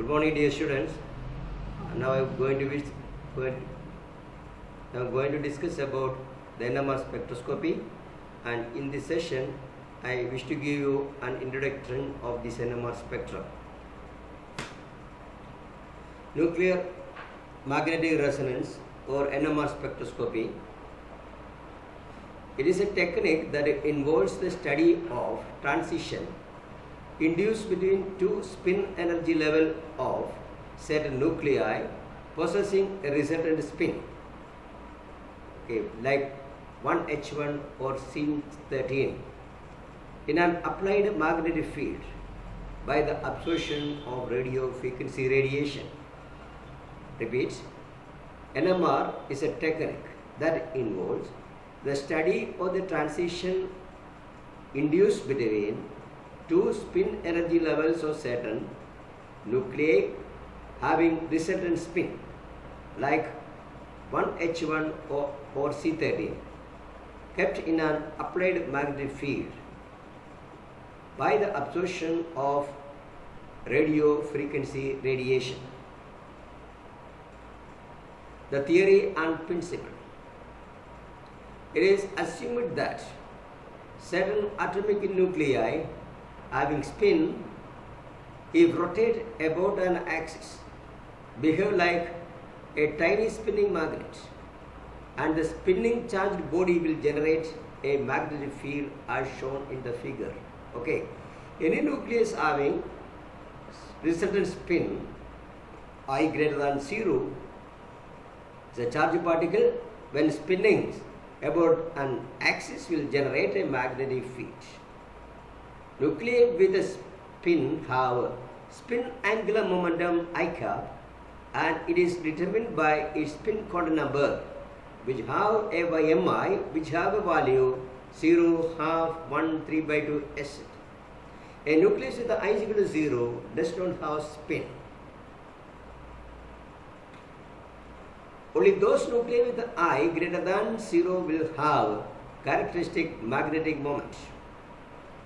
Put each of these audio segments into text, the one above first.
Good morning, dear students. Now I am going to discuss about the NMR spectroscopy, and in this session I wish to give you an introduction of this NMR spectrum. Nuclear magnetic resonance or NMR spectroscopy. It is a technique that involves the study of transition induced between two spin energy level of certain nuclei possessing a resultant spin, like 1H1 or C13 in an applied magnetic field by the absorption of radio frequency radiation. Repeat, NMR is a technique that involves the study of the transition induced between two spin energy levels of certain nuclei having resultant spin, like 1H1 or C13, kept in an applied magnetic field by the absorption of radio frequency radiation. The theory and principle. It is assumed that certain atomic nuclei having spin, if rotate about an axis, behave like a tiny spinning magnet, and the spinning charged body will generate a magnetic field as shown in the figure. Any nucleus having resultant spin I greater than 0 is a charged particle. When spinning about an axis will generate a magnetic field. Nuclei with a spin have spin angular momentum I cap, and it is determined by its spin quantum number, which have a by mi, which have a value 0, half, 1, 3 by 2, etc. A nucleus with the I is equal to 0 does not have spin. Only those nuclei with the I greater than 0 will have characteristic magnetic moment.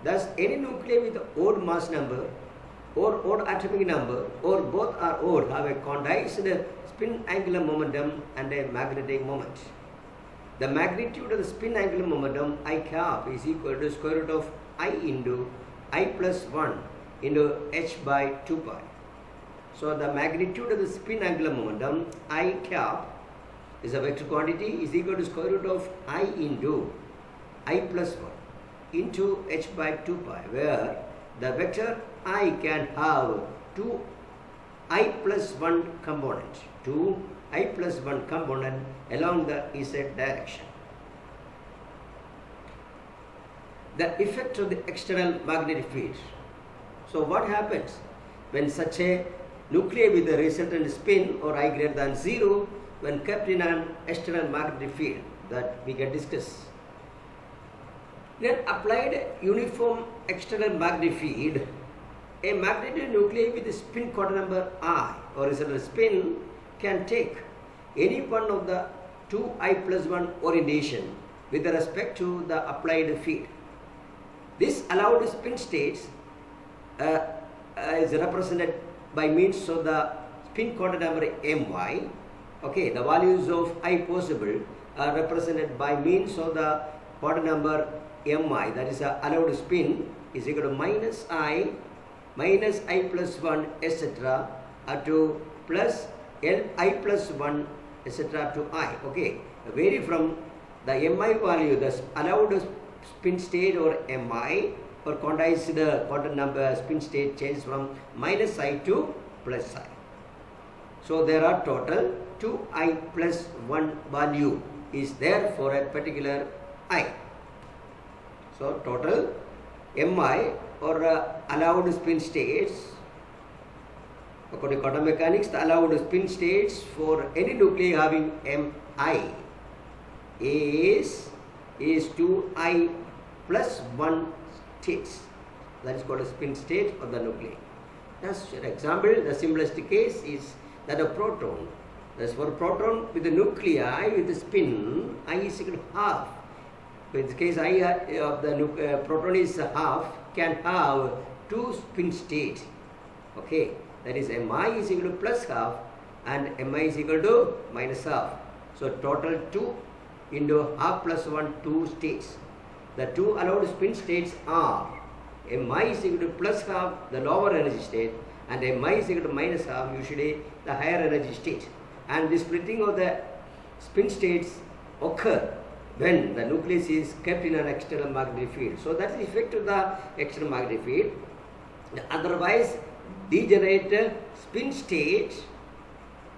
Thus, any nuclei with odd mass number or odd atomic number or both are odd have a condensed spin angular momentum and a magnetic moment. The magnitude of the spin angular momentum I cap is equal to square root of I into I plus 1 into h by 2 pi. So, the magnitude of the spin angular momentum I cap is a vector quantity is equal to square root of I into I plus 1 into h by 2 pi, where the vector I can have two I plus 1 component, along the z direction. The effect of the external magnetic field. So what happens when such a nuclei with a resultant spin or I greater than 0 when kept in an external magnetic field, that we can discuss. In an applied uniform external magnetic field, a magnetic nuclei with a spin quantum number I or resultant spin can take any one of the two I plus 1 orientation with respect to the applied field. This allowed spin states is represented by means of the spin quantum number my. The values of I possible are represented by means of the quantum number mi, that is allowed spin, is equal to minus I plus 1 etc. to plus L I plus 1 etc. to I. Vary from the mi value, the allowed spin state or mi or condensed quantum number spin state changes from minus I to plus I. So there are total 2I plus 1 value is there for a particular I. So total mi or allowed spin states, according to quantum mechanics, the allowed spin states for any nuclei having mi is 2I plus 1 states. That is called a spin state of the nuclei. That's an example. The simplest case is that a proton. That's for a proton with the nuclei with the spin I is equal to half. In this case, I of the proton is half, can have two spin states. That is Mi is equal to plus half and Mi is equal to minus half. So total 2 into half plus 1, 2 states. The two allowed spin states are Mi is equal to plus half, the lower energy state, and Mi is equal to minus half, usually the higher energy state. And the splitting of the spin states occur when the nucleus is kept in an external magnetic field. So that's the effect of the external magnetic field. Otherwise, degenerate spin state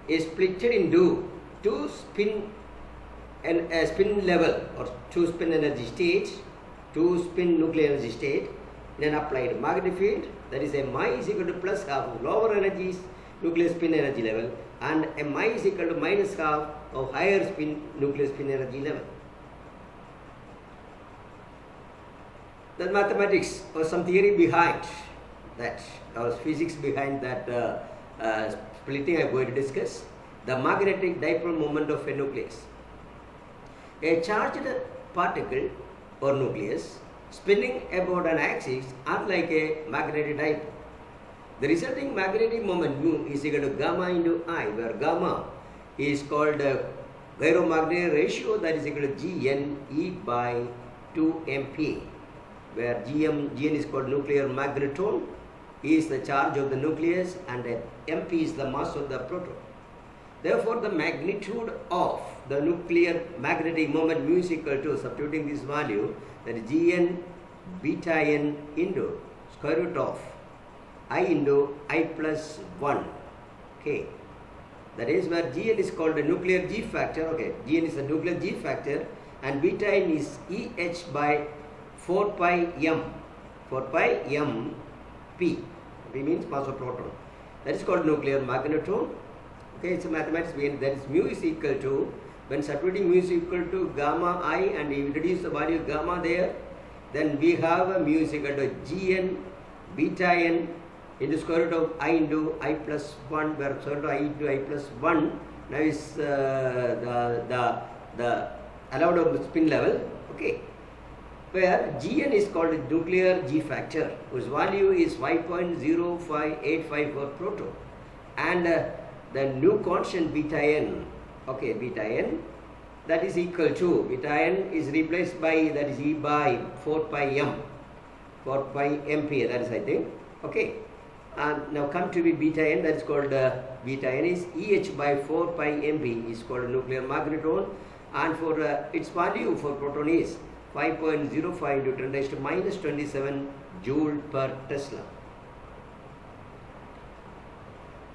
is split into two spin and spin level or two spin energy states, two spin nuclear energy state in an applied magnetic field. That is Mi is equal to plus half of lower energies nuclear spin energy level and Mi is equal to minus half of higher spin nuclear spin energy level. The mathematics or some theory behind that, or physics behind that splitting I am going to discuss. The magnetic dipole moment of a nucleus. A charged particle or nucleus spinning about an axis are like a magnetic dipole. The resulting magnetic moment mu is equal to gamma into I, where gamma is called gyromagnetic ratio, that is equal to Gn E by 2mp, where Gn is called nuclear magneton, E is the charge of the nucleus, and mp is the mass of the proton. Therefore, the magnitude of the nuclear magnetic moment mu is equal to, substituting this value, that is Gn beta n into square root of I into I plus 1. Okay. That is where Gn is called the nuclear G factor. Okay. Gn is the nuclear G factor and beta n is Eh by 4 pi m. 4 pi m p. P means mass of proton. That is called nuclear magneton. Okay, it's a mathematics behind that is mu is equal to, when substituting mu is equal to gamma I and we introduce the value gamma there, then we have a mu is equal to Gn beta n into square root of I into I plus 1, where square root of I into I plus 1 now is the allowed of spin level, okay, where Gn is called nuclear G factor, whose value is 5.0585 for proton, and the new constant beta n, okay, beta n, that is equal to, beta n is replaced by, that is E by 4 pi m, 4 pi mp, that is I think, okay. And now come to be beta n, that is called beta n is Eh by 4 pi mp is called nuclear magneton, and for its value for proton is 5.05 into 10 raised to minus 27 joule per Tesla.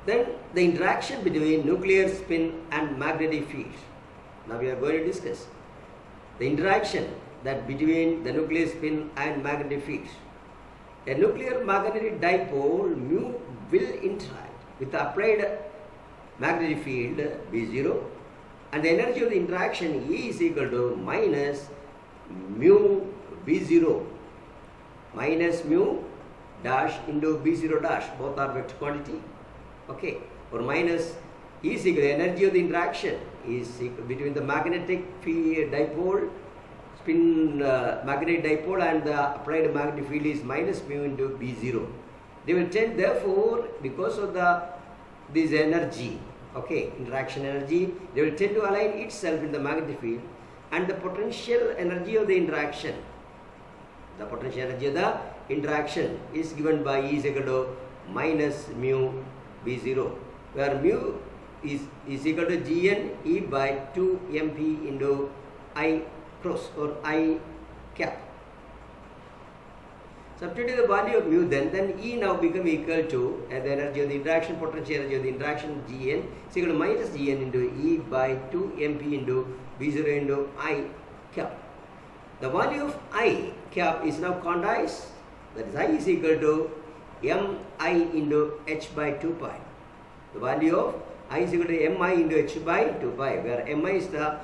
Then the interaction between nuclear spin and magnetic field. Now we are going to discuss the interaction that between the nuclear spin and magnetic field. A nuclear magnetic dipole mu will interact with the applied magnetic field B0, and the energy of the interaction E is equal to minus mu B0 minus mu dash into B0 dash, both are vector quantity, okay, or minus E is equal to energy of the interaction is equal between the magnetic field dipole, spin magnetic dipole, and the applied magnetic field is minus mu into B0. They will tend, therefore, because of this energy, okay, interaction energy, they will tend to align itself in the magnetic field, and the potential energy of the interaction, the potential energy of the interaction is given by E is equal to minus mu B0, where mu is equal to Gn E by 2 mp into I cross or I cap. Substituting the value of mu, then E now become equal to the energy of the interaction, potential energy of the interaction Gn is equal to minus Gn into E by 2 mp into B0 into I cap. The value of I cap is now quantized, that is I is equal to mi into h by 2 pi. The value of I is equal to mi into h by 2 pi, where mi is the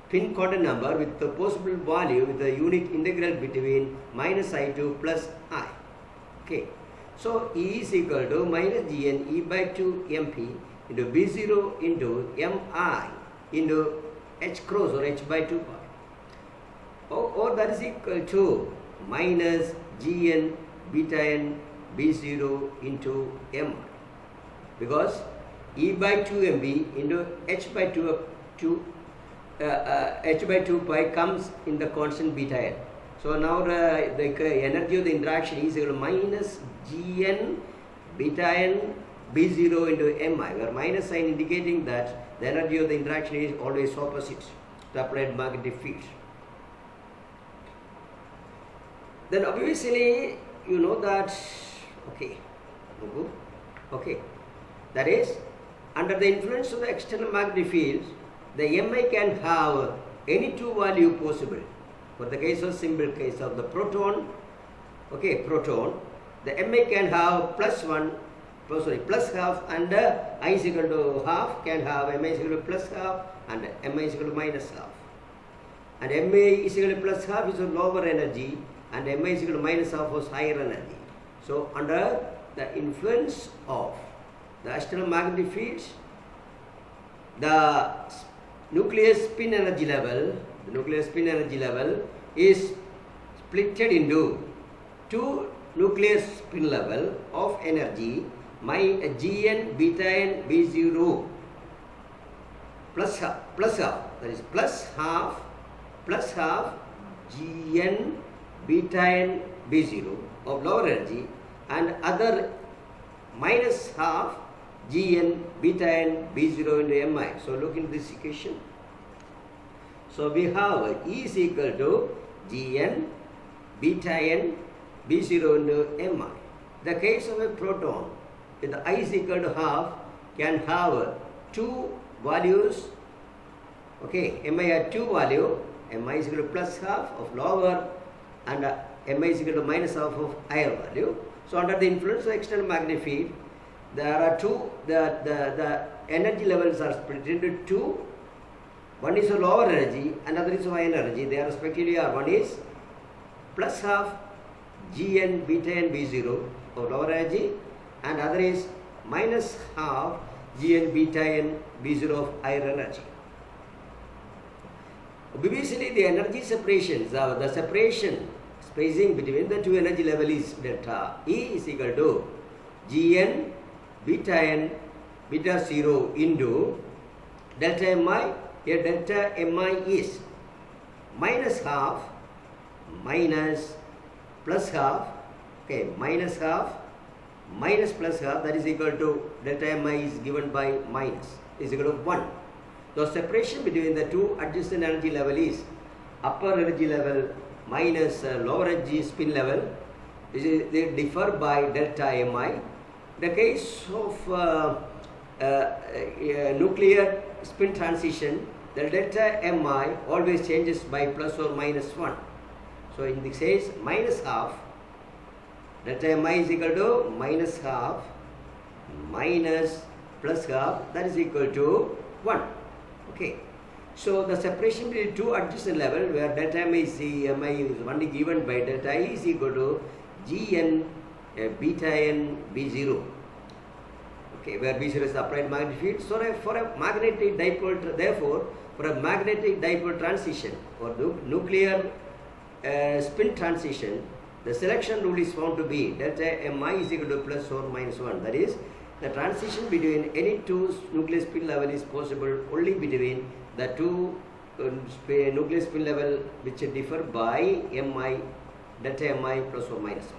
pin quantum number with the possible value with the unit integral between minus I to plus I. Okay. So E is equal to minus Gn E by 2 mp into B0 into mi into h cross or h by 2 pi. Or that is equal to minus Gn beta n B0 into mi. because E by 2 mv into h by 2 h by 2 pi comes in the constant beta n. So now the energy of the interaction is equal to minus Gn beta n B0 into Mi, where minus sign indicating that the energy of the interaction is always opposite to applied magnetic field. Then obviously you know that, okay, that is, under the influence of the external magnetic field, the Mi can have any two value possible. For the case of simple case of the proton, proton, the Mi can have plus half, and I is equal to half can have Mi is equal to plus half and Mi is equal to minus half. And Mi is equal to plus half is a lower energy and Mi is equal to minus half was higher energy. So under the influence of the external magnetic fields, the nuclear spin energy level is splitted into two nuclear spin level of energy, Gn beta n B0 plus half, that is plus half Gn beta n B0 of lower energy, and other minus half Gn beta n B0 into Mi. So look into this equation. So we have E is equal to Gn beta n B0 into Mi. The case of a proton, if the I is equal to half, can have two values. Mi had two value, Mi is equal to plus half of lower and Mi is equal to minus half of higher value. So under the influence of external magnetic field, there are two, the energy levels are split into two. One is a lower energy, another is a higher energy. They are respectively are, one is plus half Gn beta n B0 of lower energy, and other is minus half Gn beta n B0 of higher energy. Obviously the energy separations, the separation spacing between the two energy level is delta. E is equal to Gn beta n beta 0 into delta Mi. Here delta Mi is minus half minus plus half, minus half minus plus half, that is equal to delta Mi is given by minus, is equal to 1. The separation between the two adjacent energy level is upper energy level minus lower energy spin level. They differ by delta Mi. The case of nuclear spin transition, the delta Mi always changes by plus or minus 1. So in this case, minus half, delta Mi is equal to minus half minus plus half, that is equal to 1. So the separation between two adjacent level where delta Mi is only given by delta I is equal to Gn beta n B0. Where B0 is the applied magnetic field. So for a magnetic dipole, therefore, for a magnetic dipole transition or the nuclear spin transition, the selection rule is found to be delta Mi is equal to plus or minus 1. That is, the transition between any two nuclear spin level is possible only between the two nuclear spin level which differ by Mi, delta Mi plus or minus 1.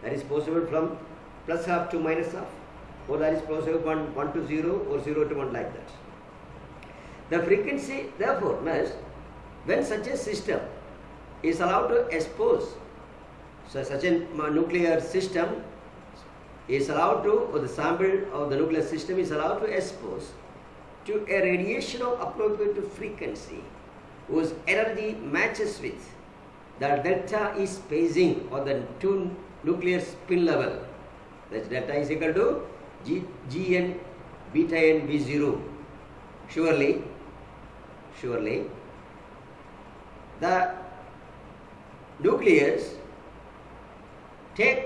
That is possible from plus half to minus half, or that is possible from 1 to 0 or 0 to 1, like that. The frequency therefore must, when such a system is allowed to expose, so such a nuclear system is allowed to, or the sample of the nuclear system is allowed to expose to a radiation of appropriate frequency whose energy matches with the delta is spacing or the two nuclear spin level. That delta is equal to Gn beta n B0. Surely the nucleus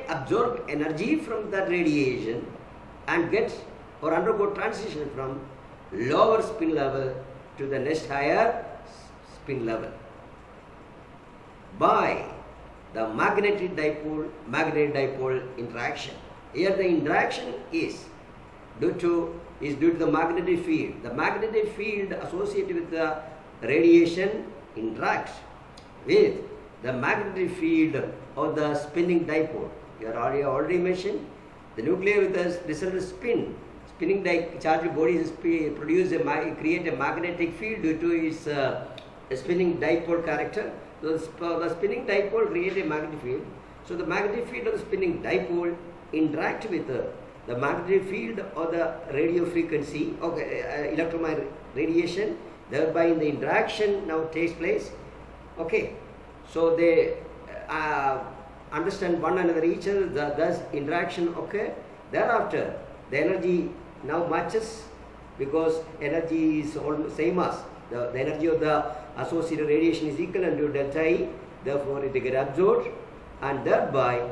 absorb energy from that radiation and get or undergo transition from lower spin level to the next higher spin level by the magnetic dipole interaction. Here the interaction is due to the magnetic field. The magnetic field associated with the radiation interacts with the magnetic field of the spinning dipole. We are already mentioned the nucleus with the resultant spinning charged bodies create a magnetic field due to its spinning dipole character. So the spinning dipole creates a magnetic field. So the magnetic field of the spinning dipole interact with the magnetic field of the radio frequency, electromagnetic radiation. Thereby, the interaction now takes place. Okay, so they understand one another, each other. Thus, interaction occur. Thereafter, the energy now matches because energy is almost same as the energy of the associated radiation is equal to delta E. Therefore, it gets absorbed, and thereby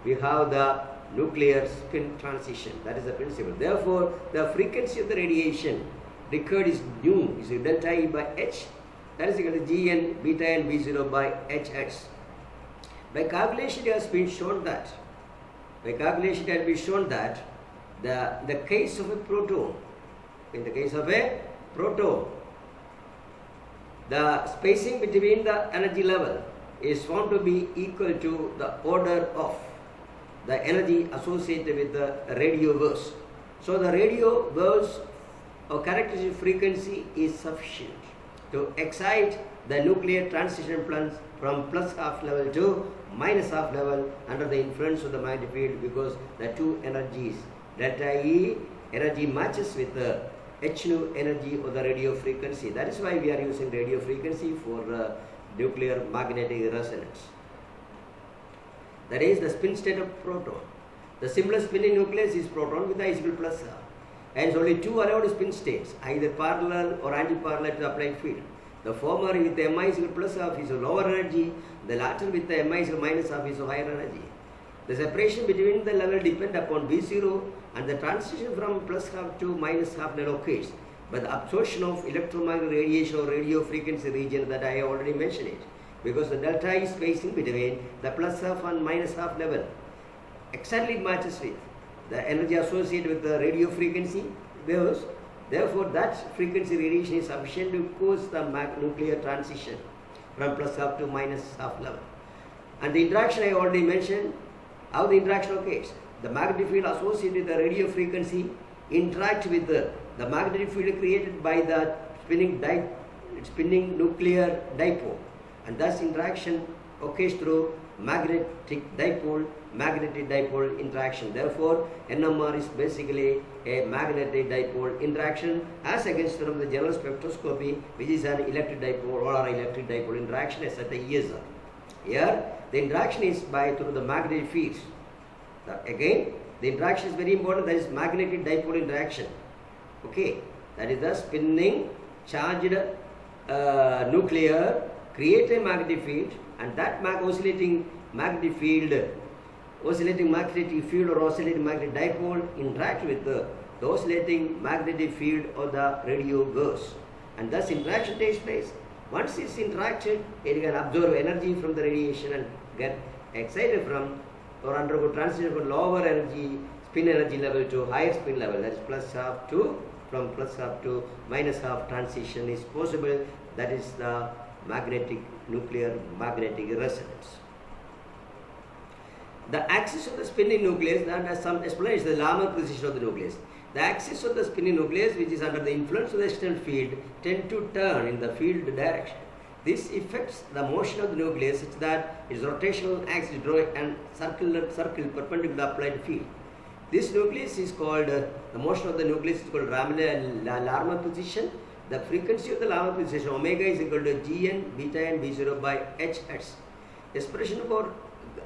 we have the nuclear spin transition. That is the principle. Therefore, the frequency of the radiation required is nu, is delta E by H. That is equal to Gn beta n B0 by Hx. By calculation, it has been shown that the case of a proton, in the case of a proton, the spacing between the energy level is found to be equal to the order of the energy associated with the radio waves. So the radio waves or characteristic frequency is sufficient to excite the nuclear transition plans from plus half level to minus half level under the influence of the magnetic field, because the two energies, delta E energy matches with the H nu energy of the radio frequency. That is why we are using radio frequency for nuclear magnetic resonance. That is the spin state of proton. The simplest spinning nucleus is proton with I is equal to plus half. Hence only two allowed spin states, either parallel or anti-parallel to the applied field. The former with the Mi is equal to plus half is a lower energy, the latter with the Mi is equal to minus half is a higher energy. The separation between the level depend upon B0, and the transition from plus half to minus half level occurs by the absorption of electromagnetic radiation or radio frequency region that I have already mentioned it. Because the delta is spacing between the plus half and minus half level exactly matches with the energy associated with the radio frequency waves. Therefore, that frequency radiation is sufficient to cause the nuclear transition from plus half to minus half level. And the interaction I already mentioned, how the interaction occurs. The magnetic field associated with the radio frequency interact with the magnetic field created by the spinning nuclear dipole, and thus interaction occurs through magnetic dipole interaction. Therefore, NMR is basically a magnetic dipole interaction as against from the general spectroscopy, which is an electric dipole or electric dipole interaction as at a ESR. Here, the interaction is through the magnetic fields. Again, the interaction is very important. That is magnetic dipole interaction. Okay, that is the spinning charged nuclear create a magnetic field, and that oscillating magnetic field or oscillating magnetic dipole interact with the oscillating magnetic field of the radio waves, and thus interaction takes place. Once it's interacted, it can absorb energy from the radiation and get excited from or undergo transition from lower energy spin energy level to higher spin level. That is from plus half to minus half transition is possible. That is the nuclear magnetic resonance. The axis of the spinning nucleus, that has some explanation, the Larmor position of the nucleus. The axis of the spinning nucleus, which is under the influence of the external field, tend to turn in the field direction. This affects the motion of the nucleus such that its rotational axis draw a circle perpendicular to the applied field. This nucleus is called, the motion of the nucleus is called Larmor position. The frequency of the Larmor position, omega, is equal to Gn beta n B0 by Hx. Expression for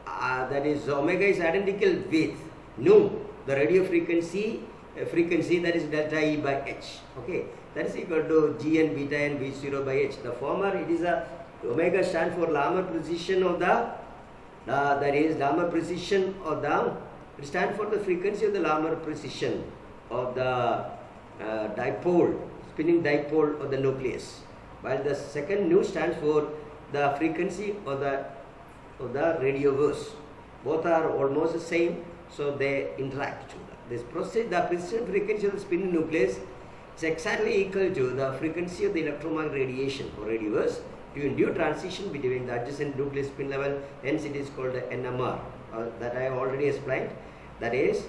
that is omega is identical with nu, the radio frequency that is delta E by H. Okay, that is equal to Gn beta n B0 by H. The former, it is omega stands for Larmor position of it stands for the frequency of the Larmor position of the spinning dipole of the nucleus, while the second nu stands for the frequency of the radio waves. Both are almost the same, so they interact together. This process, the persistent frequency of the spinning nucleus is exactly equal to the frequency of the electromagnetic radiation or radioverse to induce transition between the adjacent nucleus spin level. Hence, it is called the NMR. That I have already explained. That is,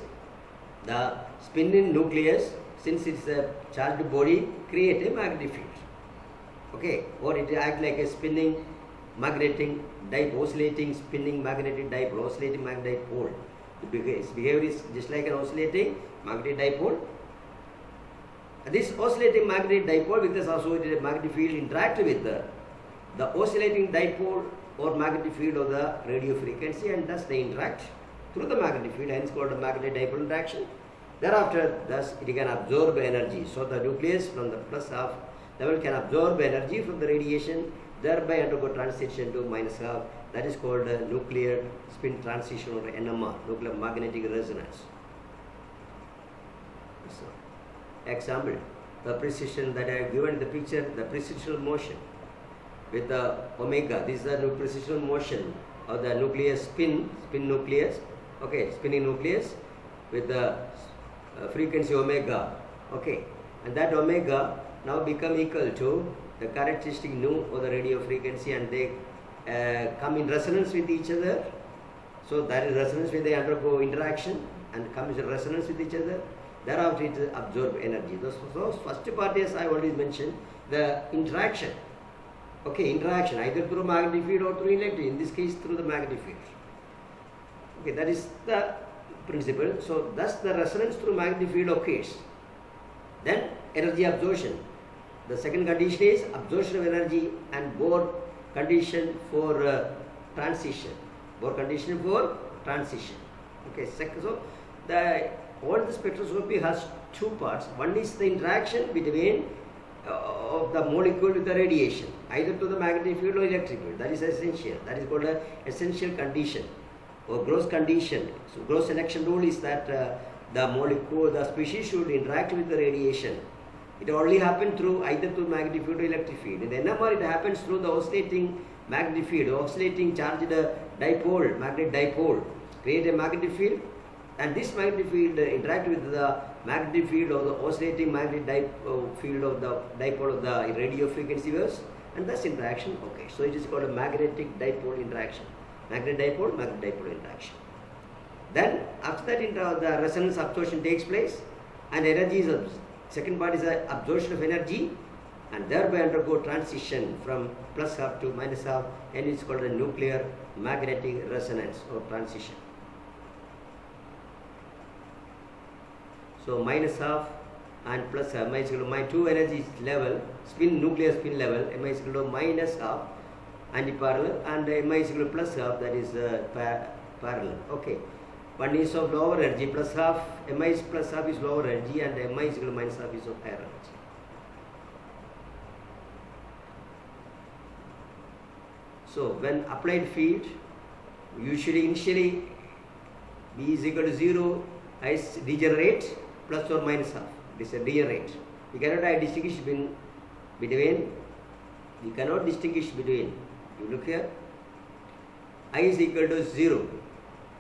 the spinning nucleus, since it's a charged body, create a magnetic field. Okay, or it acts like a spinning magnetic dipole, oscillating spinning magnetic dipole, oscillating magnetic dipole. Its behavior is just like an oscillating magnetic dipole. This oscillating magnetic dipole with the associated magnetic field interact with the oscillating dipole or magnetic field of the radio frequency, and thus they interact through the magnetic field, hence called a magnetic dipole interaction. Thereafter, thus it can absorb energy. So the nucleus from the plus half level can absorb energy from the radiation, thereby undergo transition to minus half. That is called a nuclear spin transition or NMR, nuclear magnetic resonance. So, example, the precision that I have given in the picture, the precisional motion with the omega. This is the precisional motion of the nucleus spin nucleus, okay, spinning nucleus with the frequency omega, okay, and that omega now become equal to the characteristic nu or the radio frequency, and they come in resonance with each other. So that is resonance where they undergo interaction and comes in resonance with each other. Thereafter it absorb energy. So first part is I already mentioned the interaction. Okay, interaction either through magnetic field or through electric. In this case, through the magnetic field. Okay, that is the principle. So thus the resonance through magnetic field occurs. Then energy absorption. The second condition is absorption of energy and Bohr condition for transition. Bohr condition for transition. Okay, so all the spectroscopy has two parts. One is the interaction between of the molecule with the radiation, either to the magnetic field or electric field. That is essential. That is called an essential condition or Gross condition. So Gross selection rule is that the molecule, the species should interact with the radiation. It only happens through either through magnetic field or electric field. In the NMR, it happens through the oscillating magnetic field, oscillating charged dipole, magnetic dipole, create a magnetic field, and this magnetic field interact with the magnetic field of the oscillating magnetic field of the dipole of the radio frequency waves, and thus interaction. Okay, so it is called a magnetic dipole interaction. Magnetic dipole interaction. Then after that, the resonance absorption takes place, and energy is second part is the absorption of energy, and thereby undergo transition from plus half to minus half, and it's called a nuclear magnetic resonance or transition. So minus half and plus half, M is equal to my two energy level, nuclear spin level, M is equal to minus half anti-parallel, and M is equal to plus half, that is parallel. Okay. One is of lower energy plus half, M is plus half is lower energy, and M is equal to minus half is of higher energy. So when applied field, usually initially B is equal to 0 is degenerate plus or minus half. This is a degenerate. We cannot distinguish between, we cannot distinguish between, you look here, I is equal to 0,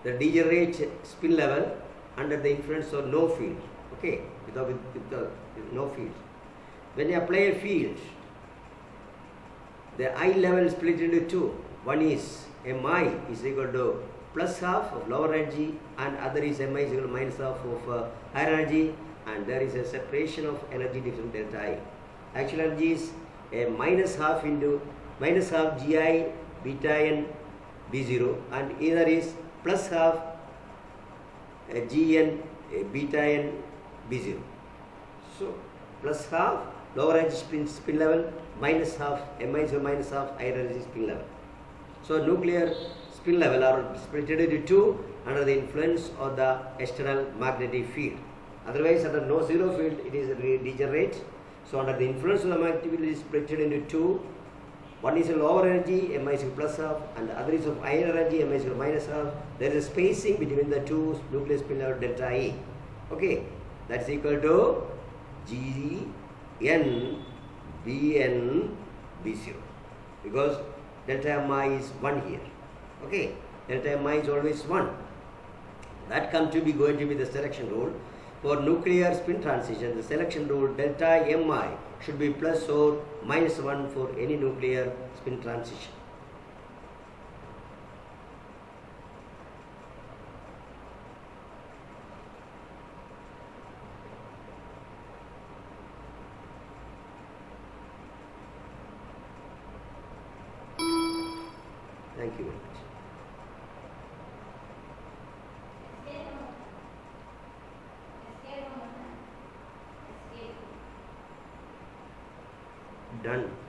the degenerate spin level under the influence of no field, okay, with no field. When you apply a field, the I level is split into two. One is Mi is equal to plus half of lower energy, and other is Mi is equal to minus half of higher energy, and there is a separation of energy difference delta I. Actual energy is a minus half into minus half Gi beta n B0, and either is plus half Gn beta n B0. So plus half lower energy spin level, minus half Mi is minus half higher energy spin level. So nuclear spin level are split into two under the influence of the external magnetic field. Otherwise, under no zero field, it is degenerate. So under the influence of the magnetic field, it is split into two. One is a lower energy, Mi is plus half, and the other is of higher energy, Mi is minus half. There is a spacing between the two nuclear spin level delta E. Okay, that's equal to Gn Bn B0, because delta Mi is 1 here. Okay, delta Mi is always 1. That come to be going to be the selection rule. For nuclear spin transition, the selection rule delta Mi should be plus or minus 1 for any nuclear spin transition. Thank you very much. Done.